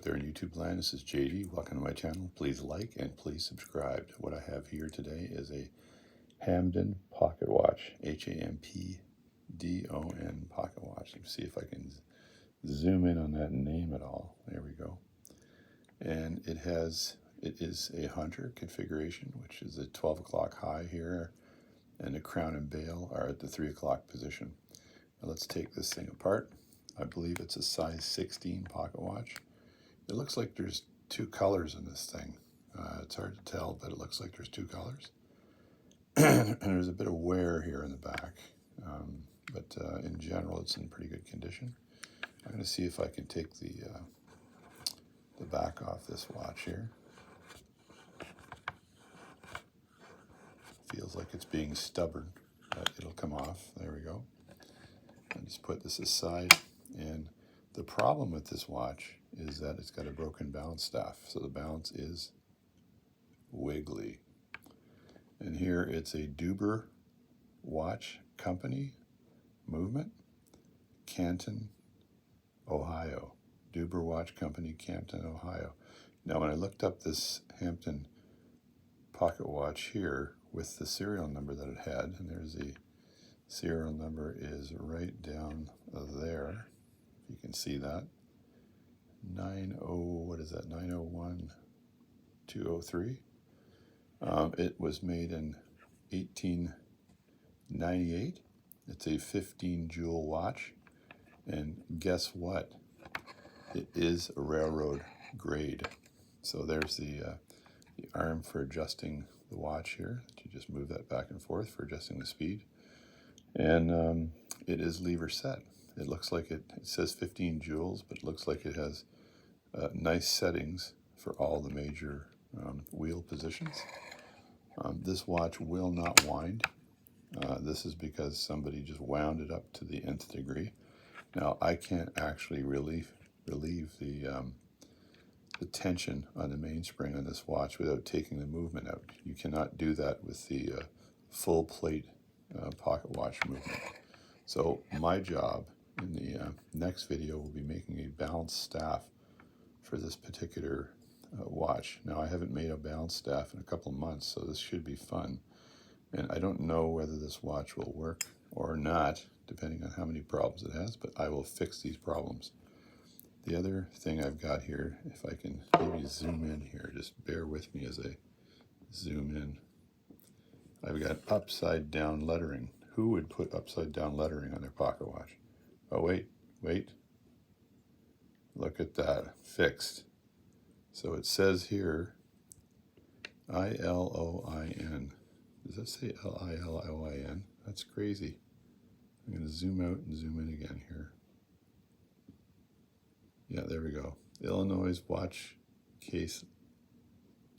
there in YouTube land. This is JD. Welcome to my channel. Please like and please subscribe. What I have here today is a Hampden pocket watch, Hampdon pocket watch. Let me see if I can zoom in on that name at all. There we go. And it is a hunter configuration, which is a 12 o'clock high here, and the crown and bail are at the 3 o'clock position. Now let's take this thing apart. I believe it's a size 16 pocket watch. It looks like there's two colors in this thing. It's hard to tell, but it looks like there's two colors. And there's a bit of wear here in the back, but in general, it's in pretty good condition. I'm going to see if I can take the back off this watch here. Feels like it's being stubborn, but it'll come off. There we go. And just put this aside. And the problem with this watch is that it's got a broken balance staff. So the balance is wiggly. And here it's a Duber Watch Company movement, Canton, Ohio. Duber Watch Company, Canton, Ohio. Now when I looked up this Hampden pocket watch here with the serial number that it had, and there's the serial number is right down there. You can see that. 901203. It was made in 1898. It's a 15 jewel watch. And guess what? It is a railroad grade. So there's the arm for adjusting the watch here. You just move that back and forth for adjusting the speed. And it is lever set. It looks like it says 15 joules, but it looks like it has nice settings for all the major wheel positions. This watch will not wind. This is because somebody just wound it up to the nth degree. Now, I can't actually relieve the tension on the mainspring on this watch without taking the movement out. You cannot do that with the full plate pocket watch movement. So my job in the next video will be making a balanced staff for this particular watch. Now I haven't made a balanced staff in a couple of months, so this should be fun. And I don't know whether this watch will work or not, depending on how many problems it has, but I will fix these problems. The other thing I've got here, if I can maybe zoom in here, just bear with me as I zoom in. I've got upside down lettering. Who would put upside down lettering on their pocket watch? Oh, wait. Look at that, fixed. So it says here, I-L-O-I-N. Does that say L-I-L-O-I-N? That's crazy. I'm going to zoom out and zoom in again here. Yeah, there we go. Illinois Watch Case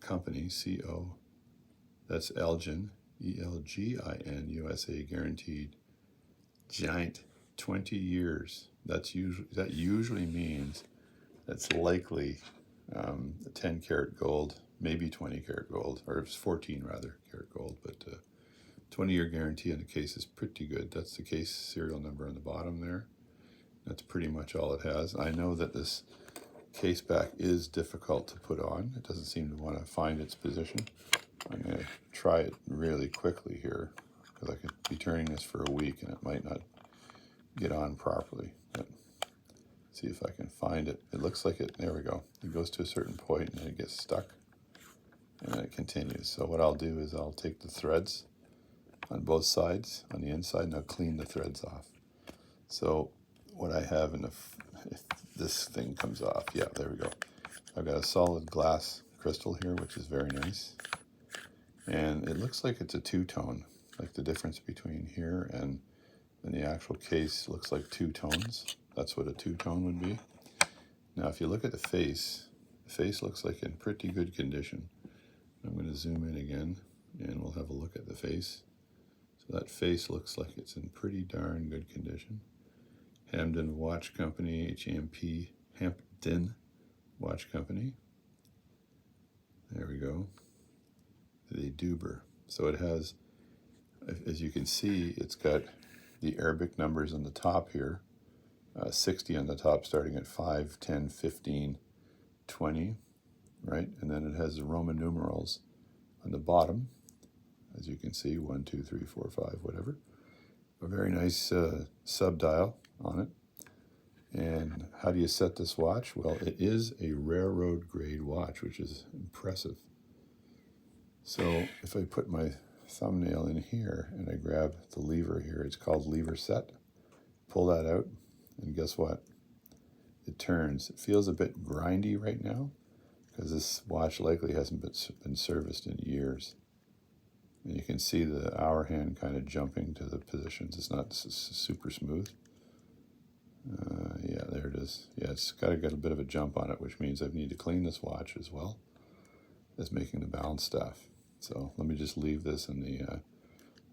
Company, C-O. That's Elgin, E-L-G-I-N, USA, guaranteed. Giant, 20 years. That usually means that's likely 10 karat gold, maybe 20 karat gold, or it's 14 rather karat gold, but 20-year guarantee on the case is pretty good. That's the case serial number on the bottom there. That's pretty much all it has. I know that this case back is difficult to put on. It doesn't seem to want to find its position. I'm going to try it really quickly here because I could be turning this for a week and it might not get on properly. But see if I can find it. It looks like it, there we go. It goes to a certain point and then it gets stuck and then it continues. So what I'll do is I'll take the threads on both sides, on the inside, and I'll clean the threads off. So what I have if this thing comes off, yeah, there we go. I've got a solid glass crystal here, which is very nice. And it looks like it's a two-tone, like the difference between here and the actual case looks like two tones. That's what a two-tone would be. Now, if you look at the face looks like in pretty good condition. I'm going to zoom in again, and we'll have a look at the face. So that face looks like it's in pretty darn good condition. Hampden Watch Company, H-A-M-P, Hampden Watch Company. There we go. The Duber. So it has, as you can see, it's got the Arabic numbers on the top here, 60 on the top starting at 5, 10, 15, 20, right? And then it has the Roman numerals on the bottom, as you can see, 1, 2, 3, 4, 5, whatever. A very nice sub-dial on it. And how do you set this watch? Well, it is a railroad grade watch, which is impressive. So if I put my thumbnail in here and I grab the lever here, it's called lever set. Pull that out, and guess what? It turns. It feels a bit grindy right now because this watch likely hasn't been serviced in years. And you can see the hour hand kind of jumping to the positions. It's not super smooth. Yeah, there it is. Yeah, it's got to get a bit of a jump on it, which means I need to clean this watch as well as making the balance staff. So let me just leave this in the,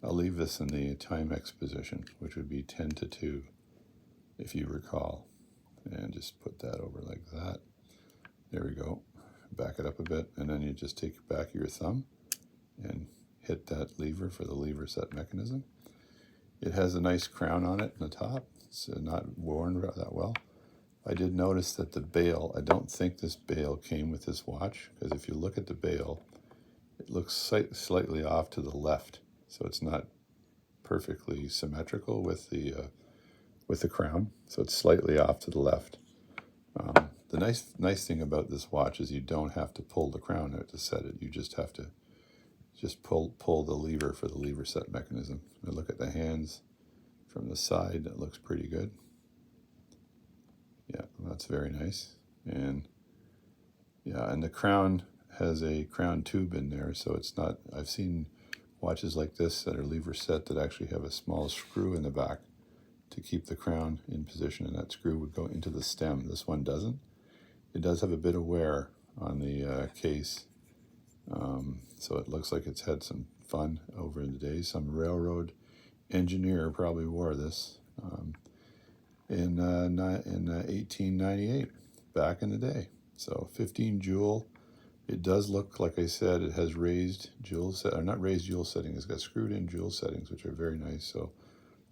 I'll leave this in the Timex position, which would be 10 to 2, if you recall. And just put that over like that. There we go. Back it up a bit, and then you just take the back of your thumb and hit that lever for the lever set mechanism. It has a nice crown on it in the top. It's not worn that well. I did notice that the bail, I don't think this bail came with this watch, because if you look at the bail, it looks slightly off to the left, so it's not perfectly symmetrical with the crown, so it's slightly off to the left. The nice thing about this watch is you don't have to pull the crown out to set it. You just have to pull the lever for the lever set mechanism. And look at the hands from the side. That looks pretty good. Yeah, that's very nice. And yeah, and the crown has a crown tube in there, so it's not, I've seen watches like this that are lever set that actually have a small screw in the back to keep the crown in position, and that screw would go into the stem. This one doesn't. It does have a bit of wear on the case, so it looks like it's had some fun over the days. Some railroad engineer probably wore this in 1898, back in the day. So 15 joule. It does look, like I said, it has raised joule not raised joule settings. It's got screwed in joule settings, which are very nice. So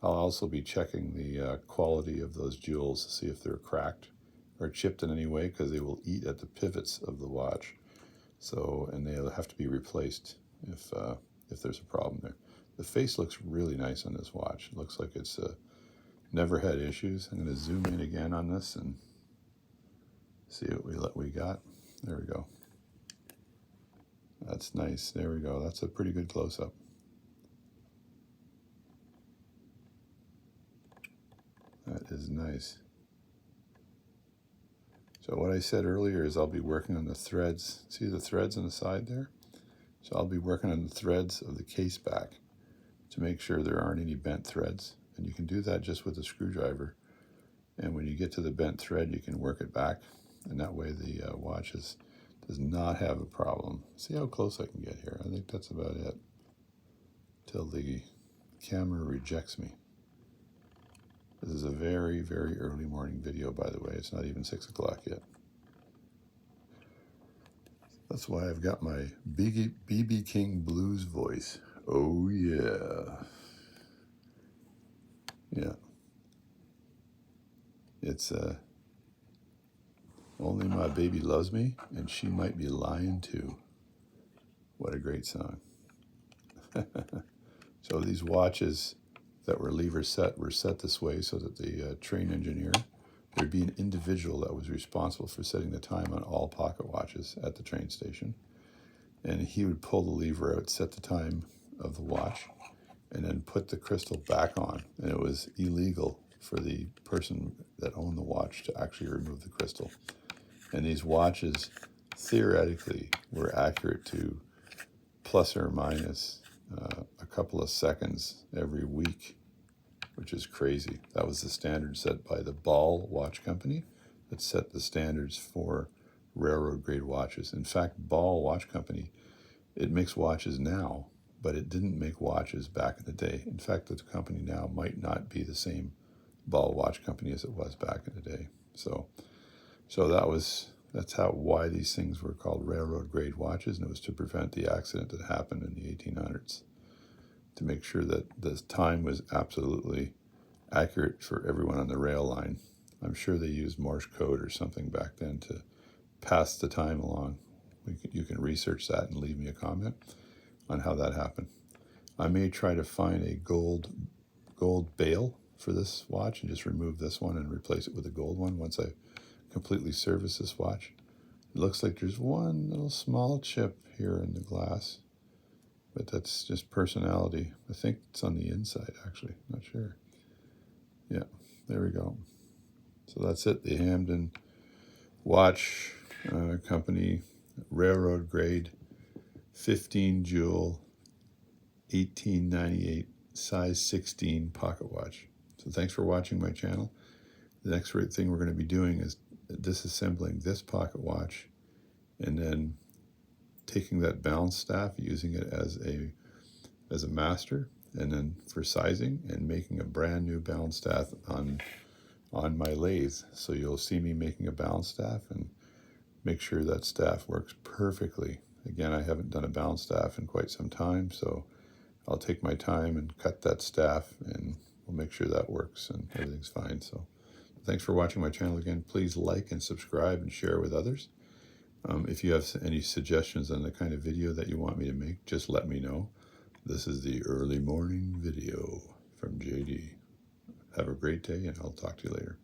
I'll also be checking the quality of those jewels to see if they're cracked or chipped in any way, because they will eat at the pivots of the watch. So, and they'll have to be replaced if there's a problem there. The face looks really nice on this watch. It looks like it's never had issues. I'm going to zoom in again on this and see what we got. There we go. That's nice. There we go. That's a pretty good close-up. That is nice. So what I said earlier is I'll be working on the threads. See the threads on the side there? So I'll be working on the threads of the case back to make sure there aren't any bent threads. And you can do that just with a screwdriver. And when you get to the bent thread, you can work it back. And that way the watch does not have a problem. See how close I can get here. I think that's about it. Till the camera rejects me. This is a very, very early morning video, by the way. It's not even 6 o'clock yet. That's why I've got my BB King blues voice. Oh, yeah. Yeah. It's Only My Baby Loves Me, and She Might Be Lying Too. What a great song. So these watches that were lever set were set this way so that the train engineer, there'd be an individual that was responsible for setting the time on all pocket watches at the train station. And he would pull the lever out, set the time of the watch, and then put the crystal back on. And it was illegal for the person that owned the watch to actually remove the crystal. And these watches theoretically were accurate to plus or minus a couple of seconds every week, which is crazy. That was the standard set by the Ball Watch Company that set the standards for railroad grade watches. In fact, Ball Watch Company, it makes watches now, but it didn't make watches back in the day. In fact, the company now might not be the same Ball Watch Company as it was back in the day. So that's why these things were called railroad grade watches, and it was to prevent the accident that happened in the 1800s, to make sure that the time was absolutely accurate for everyone on the rail line. I'm sure they used Morse code or something back then to pass the time along. You can research that and leave me a comment on how that happened. I may try to find a gold bail for this watch and just remove this one and replace it with a gold one once I completely service this watch. It looks like there's one little small chip here in the glass, but that's just personality. I think it's on the inside, actually. Not sure. Yeah, there we go. So that's it. The Hamden Watch Company railroad grade 15 jewel 1898 size 16 pocket watch. So thanks for watching my channel. The next thing we're going to be doing is disassembling this pocket watch and then taking that balance staff, using it as a master, and then for sizing and making a brand new balance staff on my lathe. So you'll see me making a balance staff and make sure that staff works perfectly. Again, I haven't done a balance staff in quite some time, so I'll take my time and cut that staff, and we'll make sure that works and everything's fine. So thanks for watching my channel again. Please like and subscribe and share with others. If you have any suggestions on the kind of video that you want me to make, just let me know. This is the early morning video from JD. Have a great day, and I'll talk to you later.